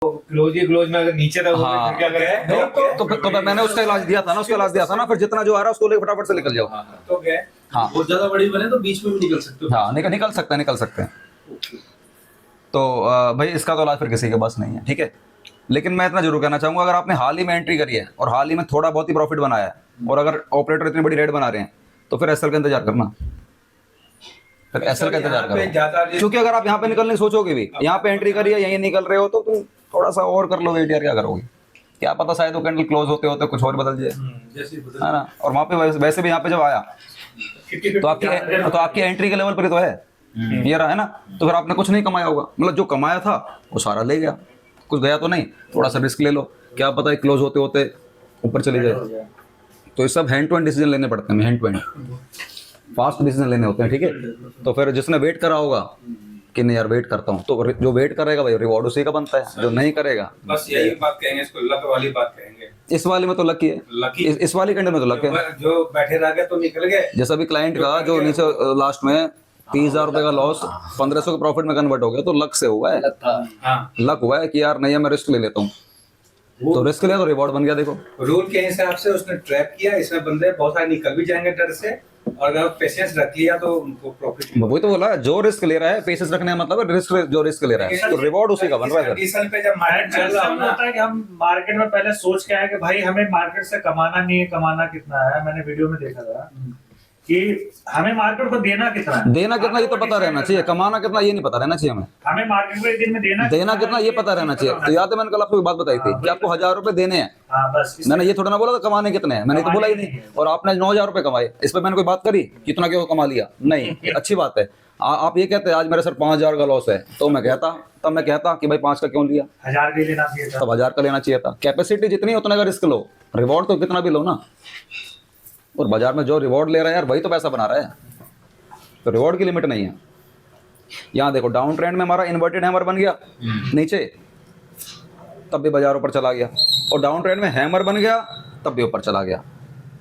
Close ही close में अगर नीचे था हाँ। फिर क्या करें? तो मैंने उसका इलाज दिया था ना, उसका इलाज दिया था ना, फिर जितना जो आ रहा है उसको लेकर फटाफट से निकल जाओ। तो गए। हाँ बहुत ज्यादा बड़ी बने तो बीच में भी निकल सकते हो। हाँ, निकल सकते हैं। तो भाई इसका तो इलाज फिर किसी के पास नहीं है, ठीक है। लेकिन मैं इतना जरूर कहना चाहूंगा, अगर आपने हाल ही में एंट्री करी है और हाल ही में थोड़ा बहुत ही प्रॉफिट बनाया है, और अगर ऑपरेटर इतनी बड़ी रेट बना रहे हैं, तो फिर एसएल का इंतजार करना, फिर एसएल का इंतजार करो। क्योंकि अगर आप यहाँ पे निकलने सोचोगे भी, यहाँ पे एंट्री करी है, यहीं निकल रहे हो, तो तुम थोड़ा सा और कर लो वेट यार, क्या करोगे? क्या पता शायद वो कैंडल क्लोज होते होते कुछ और बदल जाए, है ना। और वहाँ पे वैसे भी यहाँ पे जब आया तो आपकी एंट्री के लेवल पर ही तो है, ये रहा है ना। तो फिर आपने कुछ नहीं कमाया होगा, मतलब जो कमाया था वो सारा ले गया, कुछ गया तो नहीं। थोड़ा सा रिस्क ले लो, क्या पता है क्लोज होते होते ऊपर चले जाए। तो ये सब हैंड टू हैंड डिसीजन लेने पड़ते हैं, hand to hand fast decision लेने होते हैं, ठीक है। तो फिर जिसने वेट करा होगा कि नहीं यार वेट करता हूँ, तो जो वेट करेगा भाई रिवॉर्ड उसी का बनता है, जो नहीं करेगा बस यही बात कहेंगे, इसको लक वाली बात कहेंगे। इस वाले में तो लकी है, लकी इस वाली कैंडल में तो लक है। जो बैठे रह गए तो निकल गए। जैसा भी क्लाइंट का जो नीचे लास्ट में 30,000 रुपए का लॉस 1500 के प्रॉफिट में कन्वर्ट हो गया, तो लक से हुआ है, लक हुआ है कि यार नहीं है मैं रिस्क ले लेता हूँ, तो रिस्क लिया तो रिवॉर्ड बन गया। देखो रूल के हिसाब से उसने ट्रैप किया, इसमें बंदे बहुत सारे निकल भी जाएंगे डर से, और अगर पेशेंस रख लिया तो उनको प्रॉफिट। वही तो बोला, जो रिस्क ले रहा है पेशेंस रखने का मतलब रिस्क, जो रिस्क ले रहा है तो रिवॉर्ड उसी का बन रहा है। कंडीशन पे जब मार्केट चल रहा होता है कि हम मार्केट में पहले सोच के आए कि भाई हमें मार्केट से कमाना नहीं है, कमाना कितना है। मैंने वीडियो में देखा था कि हमें मार्केट को देना कितना है, ये तो पता रहना चाहिए, कमाना कितना ये नहीं पता रहना चाहिए। हमें मार्केट में एक दिन में देना कितना ये पता रहना चाहिए। तो याद है मैंने कल आपको एक बात बताई थी कि आपको 1000 रुपए देने हैं, बस मैंने ये थोड़ा ना बोला था कमाने कितने हैं, मैंने तो बोला ही नहीं। और आपने 9,000 रुपए कमाए, इस पर मैंने कोई बात करी कितना क्यों कमा लिया? नहीं, अच्छी बात है। आप ये कहते हैं आज मेरे सर 5,000 का लॉस है, तो मैं कहता कि भाई 5 का क्यों लिया, 1000 का लेना चाहिए था, तब 1000 का लेना चाहिए था। कैपेसिटी जितनी उतना का रिस्क लो, रिवॉर्ड तो कितना भी लो ना। और बाजार में जो रिवॉर्ड ले रहा है यार वही तो पैसा बना रहा है, तो रिवॉर्ड की लिमिट नहीं है। यहाँ देखो डाउन ट्रेंड में हमारा इन्वर्टेड हैमर बन गया नीचे, तब भी बाजार ऊपर चला गया, और डाउन ट्रेंड में हैमर बन गया तब भी ऊपर चला गया।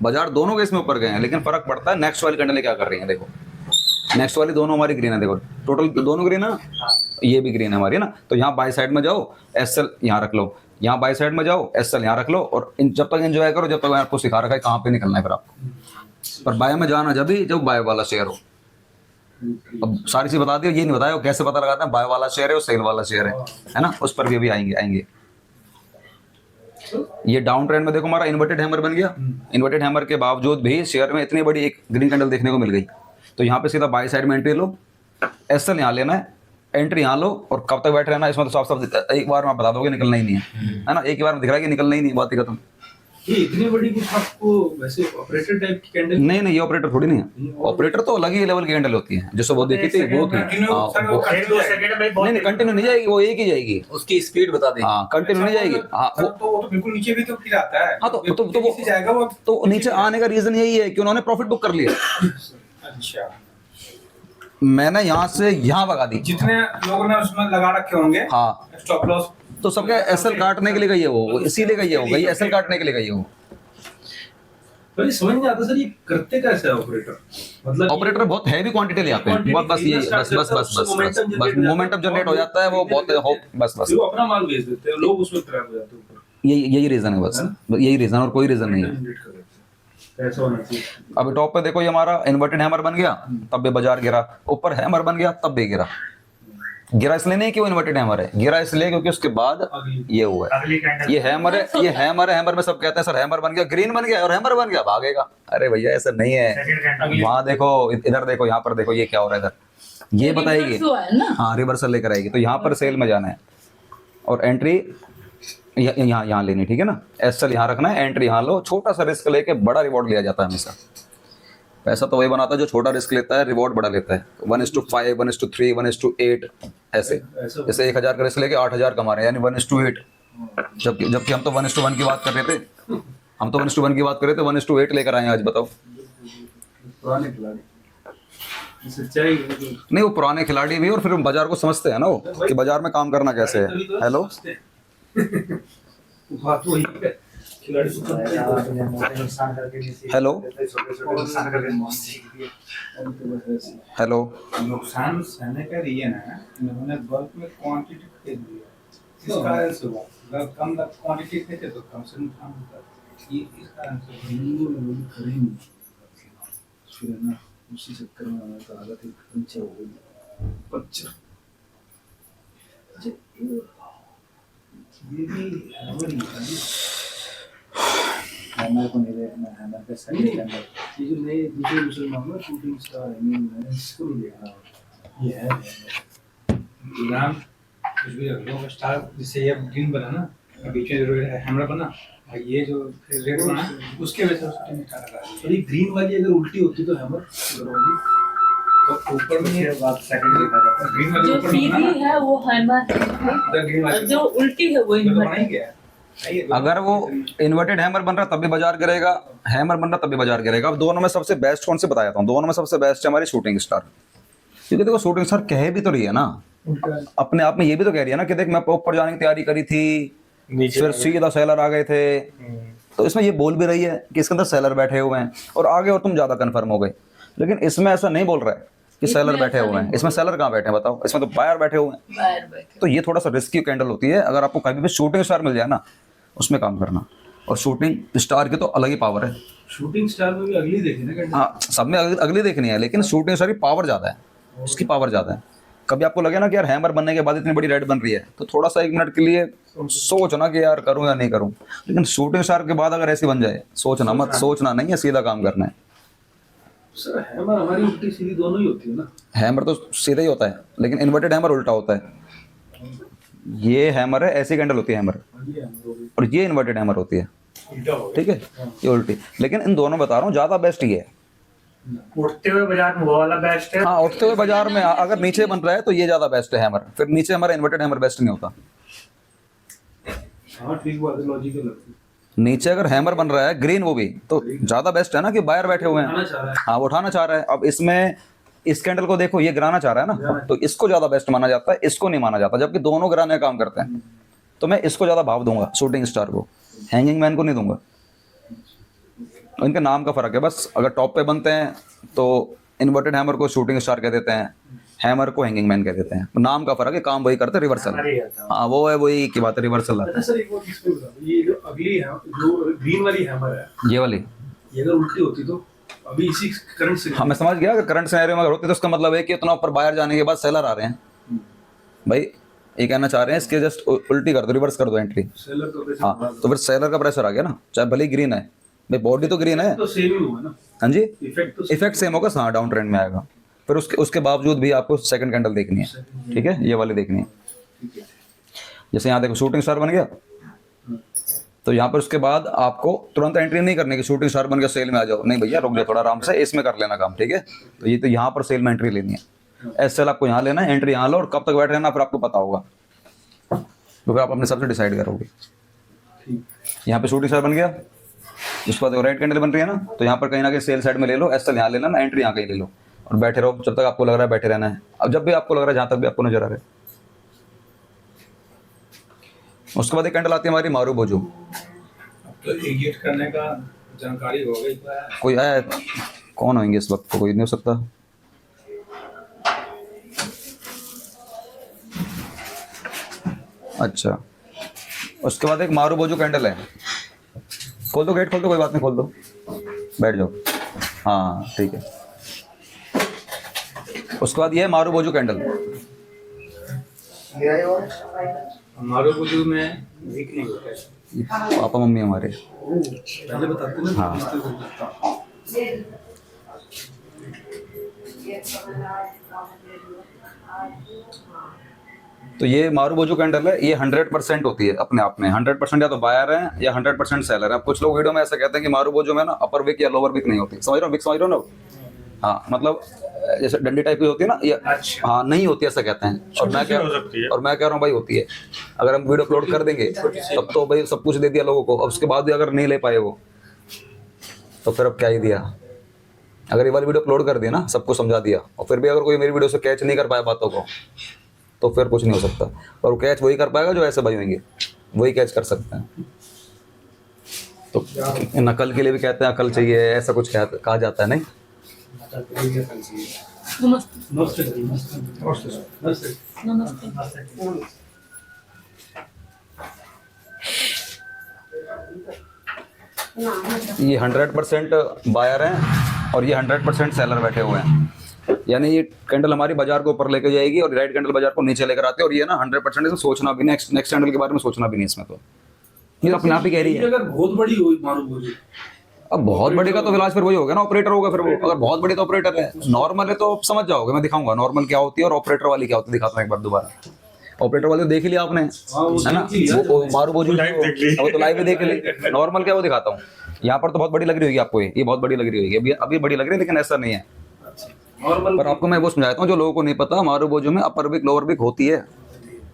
बाजार दोनों के इसमें ऊपर गए हैं, लेकिन फर्क पड़ता है नेक्स्ट वाली कैंडल क्या कर रही है। देखो नेक्स्ट वाली दोनों हमारी ग्रीन है, देखो टोटल दोनों ग्रीन है ना, ये भी ग्रीन है हमारी ना। तो यहाँ बाई साइड में जाओ, एसएल यहाँ रख लो, यहाँ बाई साइड में जाओ, एसएल यहाँ रख लो, और जब तक एंजॉय करो, जब तक मैं आपको सिखा रखा है कहाँ पे निकलना है फिर आपको। पर बाय में जाना जब बाय वाला शेयर हो। अब सारी चीज बता दी, ये नहीं बताया कैसे पता लगाते हैं बाय वाला शेयर है और सेल वाला शेयर है ना, उस पर भी अभी आएंगे। ये डाउन ट्रेंड में देखो हमारा इन्वर्टेड हैमर बन गया, इन्वर्टेड हैमर के बावजूद भी शेयर में इतनी बड़ी एक ग्रीन कैंडल देखने को मिल गई। तो यहाँ पे सीधा बाय साइड में एंट्री लो, एसएल यहाँ लेना है, एंट्री यहाँ लो, और कब तक बैठ रहना है इसमें तो साफ एक बार में आप बता दोगे निकलना ही नहीं है ना, एक ही बार में दिख रहा है कि निकलना ही नहीं, बात ही खत्म। ये इतनी बड़ी कुछ आपको वैसे ऑपरेटर टाइप की कैंडल नहीं, ये ऑपरेटर थोड़ी नहीं है, ऑपरेटर तो अलग ही लेवल की कैंडल होती है, जिससे वो देखी थी वो थी। नहीं कंटिन्यू नहीं जाएगी, वो एक ही जाएगी, उसकी स्पीड बता दें। हाँ कंटिन्यू नहीं जाएगी। हाँ वो तो बिल्कुल नीचे भी तो फिर आता है। हाँ तो वो जाएगा वो, तो नीचे आने का रीजन यही है कि उन्होंने प्रॉफिट बुक कर लिया। अच्छा, मैंने यहाँ से यहाँ भगा दी, जितने लोगों ने उसमें लगा रखे होंगे हाँ स्टॉप लॉस, तो सबके एसएल काटने के लिए गई है वो, इसीलिए गई है वो, गई एसएल काटने के लिए गई है वो। तो समझ नहीं आता सर ये करते कैसे है ऑपरेटर, मतलब ऑपरेटर बहुत हैवी क्वांटिटी ले आते हैं, बस ये बस मोमेंटम जनरेट हो जाता है, वो बहुत बस वो अपना माल बेच देते हैं, लोग उसमें ट्रैप हो जाते हैं। यही रीजन है, बस यही रीजन, और कोई रीजन नहीं है। ऐसा होना चाहिए। अभी टॉप पे देखो ये हमारा इन्वर्टेड हैमर बन गया, तब भी बाजार गिरा, ऊपर हैमर बन गया तब भी गिरा इसलिए नहीं कि वो इन्वर्टेड हैमर है, गिरा इसलिए क्योंकि उसके बाद ये हुआ है, ये हैमर है, ये हैमर है। हैमर में सब कहते हैं सर हैमर बन गया, ग्रीन बन गया और हैमर बन गया भागेगा, अरे भैया ऐसा नहीं है। वहां देखो, इधर देखो, यहाँ पर देखो ये क्या हो रहा है, इधर ये बताएगी, हाँ रिवर्सल लेकर आएगी। तो यहाँ पर सेल में जाना है और एंट्री यहाँ लेनी, ठीक है ना। एसएल यहाँ रखना है, एंट्री यहाँ लो, छोटा सा रिस्क लेके बड़ा रिवॉर्ड लिया जाता है हमेशा। पैसा तो वही बनाता है जो छोटा रिस्क लेता है, रिवॉर्ड बड़ा लेता है। 1:5, 1:3, 1:8 ऐसे। जैसे 1000 का रिस्क लेके 8000 कमा रहे हैं, यानी 1:8। जबकि हम तो 1:1 की बात कर रहे थे, 1:8 लेकर आए आज, बताओ। नहीं वो पुराने खिलाड़ी भी, और फिर बाजार को समझते हैं ना वो, कि बाजार में काम करना कैसे है। हेलो हेलो हेलो, नुकसान सहने का रीजन है इन्होंने बल्क में क्वांटिटी खरीद लिया, इसका आंसर हुआ अगर कम क्वांटिटी थे तो कम से कम होता ये इसका आंसर करेंगे फिर है ना उसी चक्कर में हमारा तो हालत पंचर हो गई पंचर। अच्छा ये भी हैमर ही है हैमर को नहीं देखना, हैमर का साइड हैमर ये जो नए दूसरे मामला शूटिंग स्टार है मैंने इसको नहीं देखा। ये है नाम कुछ भी रख लो स्टार जिससे ये ग्रीन बना ना बीच में जो हैमर बना और ये जो रेड बना उसके वजह से शूटिंग स्टार लगा और ये ग्रीन वाली अगर उल्टी होती तो हैमर वाली तो ऊपर में उसके बाद सेकंड देखा जाता है। ग्रीन वाली जो ऊपर में सीधी है वो हैमर द ग्रीन वाली जो उल्टी है वो तो बना इन्वर्टर ही गया है। अगर वो इन्वर्टेड हैमर बन रहा है तब भी बाजार गिरेगा, हैमर बन रहा है तब भी बाजार गिरेगा। अब दोनों में सबसे बेस्ट कौन से बताया था? दोनों में सबसे बेस्ट है हमारी शूटिंग स्टार, क्योंकि देखो शूटिंग स्टार कह भी तो रही है ना, अपने आप में ये भी तो कह रही है ना कि देख मैं ऊपर जाने की तैयारी करी थी फिर सीधा सेलर आ गए थे, तो इसमें ये बोल भी रही है कि इसके अंदर सेलर बैठे हुए हैं और आगे और तुम ज्यादा कंफर्म हो गए। लेकिन इसमें ऐसा नहीं बोल रहा है कि सेलर बैठे हुए हैं, इसमें सेलर कहाँ बैठे हैं बताओ? इसमें तो बायर बैठे हुए हैं। बाहर बैठे तो ये थोड़ा सा रिस्की कैंडल होती है। अगर आपको कभी भी शूटिंग स्टार मिल जाए ना उसमें काम करना, और शूटिंग स्टार की तो अलग ही पावर है। शूटिंग स्टार में भी अगली देखी ना कैंडल। हाँ सब में अगली देखनी है, लेकिन शूटिंग स्टार की पावर ज़्यादा है, उसकी पावर ज़्यादा है। कभी आपको लगे ना कि यार हैमर बनने के बाद इतनी बड़ी रेड बन रही है तो थोड़ा सा 1 मिनट के लिए सोचना कि यार करूँ या नहीं करूँ, लेकिन शूटिंग स्टार के बाद अगर ऐसी बन जाए सोचना मत, सोचना नहीं है, सीधा काम करना है। सर हैमर हमारी उल्टी सीधी दोनों ही होती है ना। हैमर तो सीधा ही होता है, लेकिन इन्वर्टेड हैमर उल्टा होता है। ये हैमर है, ऐसी कैंडल होती है हैमर, ये हैमर हो गई और ये इन्वर्टेड हैमर होती है, ठीक है, ये उल्टी। लेकिन इन दोनों बता रहा हूँ ज़्यादा बेस्ट ही है। उठते हुए बाजार में वो वाला बेस्ट है। हाँ उठते हुए बाजार में अगर नीचे बन रहा है तो ये ज़्यादा बेस्ट है हैमर, फिर नीचे हमारा इन्वर्टेड हैमर बेस्ट नहीं होता। हाँ ठीक बात है, लॉजिकल लगती है। नीचे अगर हैमर बन रहा है ग्रीन वो भी तो ज़्यादा बेस्ट है ना कि बायर बैठे हुए उठाना हैं, चाह रहा है। हाँ वो उठाना चाह रहा है। अब इसमें इस कैंडल को देखो, ये गिराना चाह रहा है ना, तो इसको ज़्यादा बेस्ट माना जाता है, इसको नहीं माना जाता, जबकि दोनों गिराने का काम करते हैं। तो मैं इसको ज़्यादा भाव दूंगा शूटिंग स्टार को, हैंगिंग मैन को नहीं दूंगा। इनके नाम का फ़र्क है बस। अगर टॉप पे बनते हैं तो इन्वर्टेड हैमर को शूटिंग स्टार कह देते हैं, हैमर को हैंगिंग मैन कह देते हैं। नाम का फ़र्क है, काम वही करते हैं, रिवर्सल। हमारी है तो। हाँ वो है, वही की बात है, रिवर्सल अच्छा सर एक और चीज पे बता दो, ये जो अगली है जो ग्रीन वाली हैमर है ये वाली। ये अगर उल्टी होती तो अभी इसी करंट से हाँ मैं समझ गया, अगर करंट सिनेरियो में अगर होती तो उसका मतलब है कि इतना ऊपर बाहर जाने के बाद सेलर आ रहे हैं। भाई ये कहना चाह रहे हैं इसके जस्ट उल्टी कर दो, रिवर्स कर दो एंट्री। सेलर का प्रेशर हाँ तो फिर सेलर का प्रेशर आ गया ना, चाहे भले ग्रीन है, भाई बॉडी तो ग्रीन है। तो सेम ही हुआ ना, हाँ जी, इफेक्ट तो इफेक्ट सेम होगा, हाँ डाउन ट्रेंड में आएगा। फिर उसके बावजूद भी आपको सेकंड कैंडल देखनी है, ठीक है, ये वाली देखनी है। ठीक है। जैसे यहाँ देखो शूटिंग स्टार बन गया, तो यहाँ पर उसके बाद आपको तुरंत एंट्री नहीं करने की, शूटिंग स्टार बन गया सेल में आ जाओ, नहीं भैया रुक जाओ थोड़ा आराम से, इसमें कर लेना काम, ठीक है। तो ये तो यहाँ पर सेल में एंट्री लेनी है, एस सेल आपको यहाँ लेना है, एंट्री यहाँ लो, और कब तक बैठ रहना फिर आपको पता होगा, तो फिर आप अपने हिसाब से डिसाइड करोगे। यहाँ पे शूटिंग स्टार बन गया, उसके बाद रेड कैंडल बन रही है ना, तो यहाँ पर कहीं ना कहीं सेल साइड में ले लो, एस सेल यहाँ ले लेना, एंट्री यहाँ कहीं ले लो, और बैठे रहो जब तक आपको लग रहा है बैठे रहना है। अब जब भी आपको लग रहा है, जहाँ तक भी आपको नजर आ रहा है। उसके बाद एक कैंडल आती है हमारी मारू बोजू। तो एग्जिट करने का जानकारी हो गई तो है। कोई आया? कौन होंगे इस वक्त? तो कोई नहीं हो सकता। अच्छा, उसके बाद एक मारू बोजू कैंडल है। खोल दो गेट, खोल दो, कोई बात नहीं, खोल दो, बैठ जाओ। हाँ ठीक है। उसके बाद ये है मारू बोजू कैंडल। हमारे वजू में वीक नहीं होता है। पापा मम्मी हमारे। पहले बताते ना हाँ। किस तरह करता हूँ। तो ये मारू बोजू कैंडल है, ये 100% होती है अपने आप में। 100% या तो बायर है या 100% सेलर है। अब कुछ लोग वीडियो में ऐसा कहते हैं कि मारू बोजू में ना अपर विक या लोअर विक नहीं होती। समझ रहे हो? विक समझ रहे हो ना? हाँ मतलब जैसे डंडी टाइप की होती है ना, ये अच्छा। हाँ नहीं होती ऐसा कहते हैं। और मैं हो सकती है। मैं कह रहा हूँ भाई होती है। अगर हम वीडियो अपलोड कर देंगे तब तो भाई सब कुछ दे दिया लोगों को, अब उसके बाद भी अगर नहीं ले पाए वो तो फिर अब क्या ही दिया। अगर ये वाली वीडियो अपलोड कर दी ना, सबको समझा दिया, और फिर भी अगर कोई मेरी वीडियो से कैच नहीं कर पाया बातों को तो फिर कुछ नहीं हो सकता। और वो कैच वही कर पाएगा जो ऐसे भाई होंगे, वही कैच कर सकते हैं। तो नकल के लिए भी कहते हैं अकल चाहिए, ऐसा कुछ कहा जाता है नहीं। नमस्ते नमस्ते नमस्ते नमस्ते नमस्ते। ये 100% बायर हैं और ये 100% सेलर बैठे हुए हैं। यानी ये कैंडल हमारी बाजार को ऊपर लेके जाएगी और राइट कैंडल बाजार को नीचे लेकर आते हैं। और ये ना 100% इसमें सोचना भी नहीं, नेक्स्ट कैंडल के बारे में सोचना भी नहीं इसमें। तो ये अपने आप ही कह रही है। अगर बहुत बड़ी हुई मारूबोली, अब बहुत बड़ी का तो इलाज फिर वही होगा ना, ऑपरेटर होगा फिर वो। अगर बहुत बड़ी तो ऑपरेटर है, नॉर्मल है तो आप समझ जाओगे। मैं दिखाऊंगा नॉर्मल क्या होती है और ऑपरेटर वाली क्या होती है, दिखाता हूँ एक बार दोबारा। ऑपरेटर वाली तो देख ही लिया आपने, है ना, वो मारूबोली वो तो लाइव में देख ली। नॉर्मल क्या वो दिखाता हूँ। यहाँ पर तो बहुत बड़ी लग रही होगी आपको, ये बहुत बड़ी लग रही होगी, अभी बड़ी लग रही है, लेकिन ऐसा नहीं है। नॉर्मल पर आपको मैं वो समझाता हूँ जो लोगों को नहीं पता, मारूबोजू में अपर विक लोअर विक होती है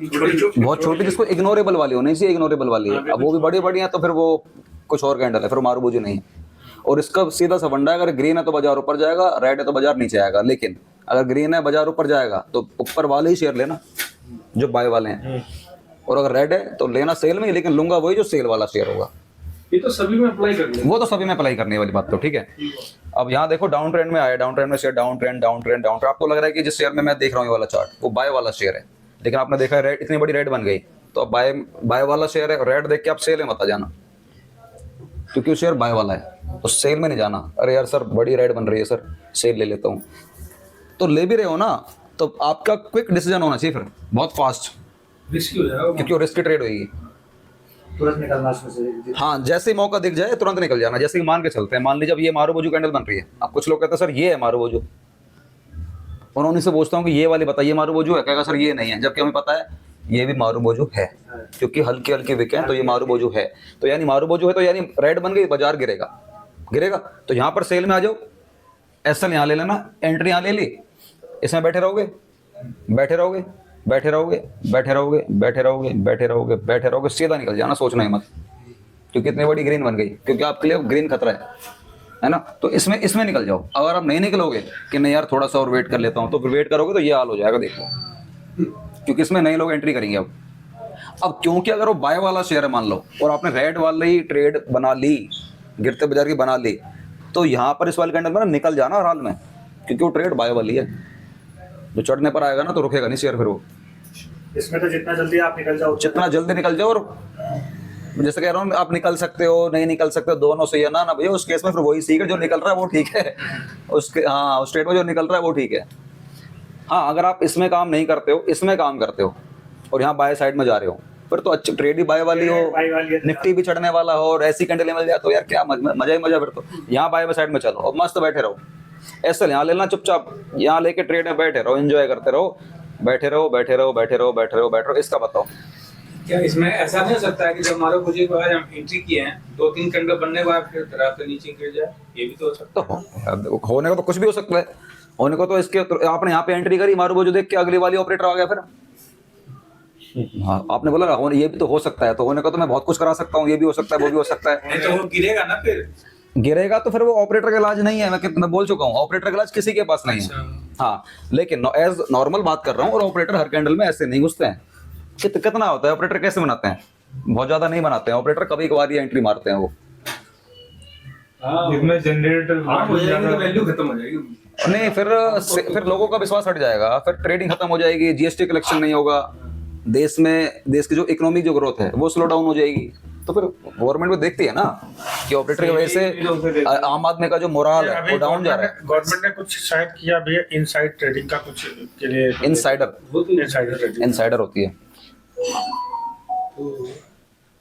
बहुत छोटी, जिसको इग्नोरेबल वाली होनी चाहिए, इग्नोरेबल वाली है। अब वो भी बड़ी बड़ी है तो फिर वो कुछ और कैंडल है, फिर मारूबोजू नहीं। और इसका सीधा सा फंडा है, अगर ग्रीन है तो बाजार ऊपर जाएगा, रेड है तो बाजार नीचे आएगा। लेकिन अगर ग्रीन है बाजार ऊपर जाएगा तो ऊपर वाले ही शेयर लेना जो बाय वाले हैं, और अगर रेड है तो लेना सेल में, लेकिन लूंगा वही जो सेल वाला शेयर होगा। ये तो सभी में अप्लाई कर लेंगे। वो तो सभी में अप्लाई करने वाली बात तो ठीक है। अब यहाँ देखो डाउन ट्रेंड में आया, डाउन ट्रेंड में share down trend down trend down trend. आपको लग रहा है कि जिस शेयर में मैं देख रहा हूँ ये वाला चार्ट वो बाय वाला शेयर है, लेकिन आपने देखा रेड, इतनी बड़ी रेड बन गई तो अब बाय वाला शेयर है। रेड देख के आप सेल में मत जाना, क्योंकि वो शेयर बाय वाला है तो सेल में नहीं जाना। अरे यार सर बड़ी रेड बन रही है सर, सेल ले लेता हूँ, तो ले भी रहे हो ना, तो आपका क्विक डिसीजन होना चाहिए फिर, बहुत फास्ट, रिस्की हो जाएगा। क्योंकि वो रिस्की ट्रेड होगी। तुरंत निकलना उसमें से। हाँ, जैसे ही मौका दिख जाए तुरंत निकल जाना। जैसे कि मान के चलते हैं, मान लीजिए अब ये मारूबोजू कैंडल बन रही है, अब कुछ लोग कहते हैं सर ये है मारूबोजू, और उन्हीं से पूछता हूँ कि ये वाली बताइए मारूबोजू है, कहेगा सर ये नहीं है, जबकि हमें पता है ये भी मारूबोजू है, क्योंकि हल्की हल्की विक है तो ये मारूबोजू है। तो यानी मारूबोजू है तो यानी रेड बन गई, बाजार गिरेगा, गिरेगा तो यहाँ पर सेल में आ जाओ, एसएल यहाँ ले लेना, एंट्री यहाँ ले ली, इसमें बैठे रहोगे बैठे रहोगे बैठे रहोगे बैठे रहोगे बैठे रहोगे बैठे रहोगे बैठे रहोगे, सीधा निकल जाना, सोचना ही मत, क्योंकि इतनी बड़ी ग्रीन बन गई, क्योंकि आपके लिए ग्रीन खतरा है ना। तो इसमें निकल जाओ। अगर आप नहीं निकलोगे कि नहीं यार थोड़ा सा और वेट कर लेता हूँ, तो फिर वेट करोगे तो ये हाल हो जाएगा, देखो, क्योंकि इसमें नए लोग एंट्री करेंगे। अब क्योंकि अगर वो बाय वाला शेयर है मान लो, और आपने रेड वाली ट्रेड बना ली, गिरते बाजार की बना ली, तो यहाँ पर इस वाले कैंडल में ना निकल जाना हर हाल में, क्योंकि वो ट्रेड बाय वाली है। जो चढ़ने पर आएगा ना तो रुकेगा नहीं शेयर, फिर वो इसमें तो जितना जल्दी आप निकल जाओ, जितना जल्दी निकल जाओ। और जैसे कह रहा हूँ, आप निकल सकते हो नहीं निकल सकते हो, दोनों सही है ना भैया। उस केस में फिर वही सीख है, जो निकल रहा है वो ठीक है, उसके हाँ उस ट्रेड में जो निकल रहा है वो ठीक है। हाँ, अगर आप इसमें काम नहीं करते हो, इसमें काम करते हो और यहाँ बाय साइड में जा रहे हो, फिर तो अच्छी ट्रेड ही बाय वाली हो, निफ्टी भी चढ़ने वाला हो और ऐसी कैंडल मिल जाए तो यार क्या मजा ही मजा। फिर तो यहाँ बाय साइड में चलो और मस्त बैठे रहो, ऐसा यहाँ लेना चुपचाप, यहाँ लेके ट्रेड में बैठे रहो, एंजॉय करते रहो, बैठे रहो बैठे रहो बैठे रहो बैठे रहो बैठे रहो। इसका बताओ क्या इसमें ऐसा नहीं हो सकता है कि जब मारूबोजू को आज हम एंट्री किए हैं, 2-3 कैंडल बनने के बाद फिर रात को नीचे गिर जाए, ये भी तो हो सकता तो होने को तो कुछ भी हो सकता है, होने को तो इसके तो आपने यहाँ पे एंट्री करी, मारूबोजू देख के अगली वाली ऑपरेटर आ गया फिर। हाँ, आपने बोला ना ये भी तो हो सकता है, तो होने को तो मैं बहुत कुछ करा सकता हूँ, ये भी हो सकता है वो भी हो सकता है। नहीं तो वो गिरेगा ना, फिर गिरेगा तो फिर वो ऑपरेटर का इलाज नहीं है। मैं बोल चुका हूँ, ऑपरेटर का इलाज किसी के पास नहीं है। हाँ, लेकिन एज नॉर्मल बात कर रहा हूँ, और ऑपरेटर हर कैंडल में ऐसे नहीं घुसते हैं। कितना होता है ऑपरेटर, कैसे बनाते हैं, बहुत ज्यादा नहीं बनाते हैं ऑपरेटर, कभी कभार ही एंट्री मारते हैं वो। इसमें जनरेटर वैल्यू खत्म हो जाएगी। नहीं, फिर लोगों का विश्वास हट जाएगा, फिर ट्रेडिंग खत्म हो जाएगी, जीएसटी कलेक्शन नहीं होगा, देश की जो इकोनॉमिक जो ग्रोथ है वो स्लो डाउन हो जाएगी। तो फिर गवर्नमेंट भी देखती है ना कि ऑपरेटर की वजह से आम आदमी का जो मोरल है वो डाउन जा रहा है। गवर्नमेंट ने कुछ शायद किया भी है, इनसाइड ट्रेडिंग का कुछ के लिए, इनसाइडर होती है।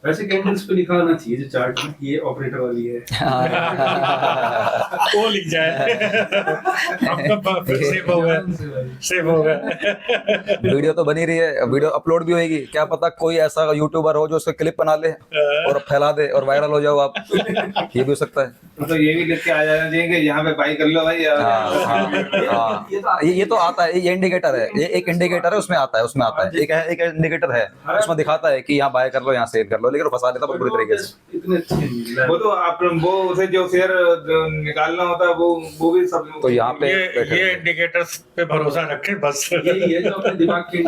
वैसे कैंडल्स पे लिखा होना चाहिए जो चार्ट में, ये ऑपरेटर वाली है, वो लिख जाए। आपका सेव हो गया। वीडियो तो बनी रही है, वीडियो अपलोड भी होगी, क्या पता कोई ऐसा यूट्यूबर हो जो उसका क्लिप बना ले और फैला दे और वायरल हो जाओ आप, ये भी हो सकता है। तो ये भी लिख के आ जाना चाहिए कि यहाँ पे बाई कर लो भाई। ये तो आता है, ये इंडिकेटर है, ये एक इंडिकेटर है, उसमें आता है एक इंडिकेटर है, उसमें दिखाता है कि यहाँ बाय कर लो, यहाँ सेल कर लो, लेकिन फंसा लेता है पूरी तरीके से। इतने अच्छे वो तो आप वो उसे जो शेयर निकालना होता है वो भी सब। तो यहाँ पे ये इंडिकेटर्स पे भरोसा रखें बस। यही है जो अपने दिमाग के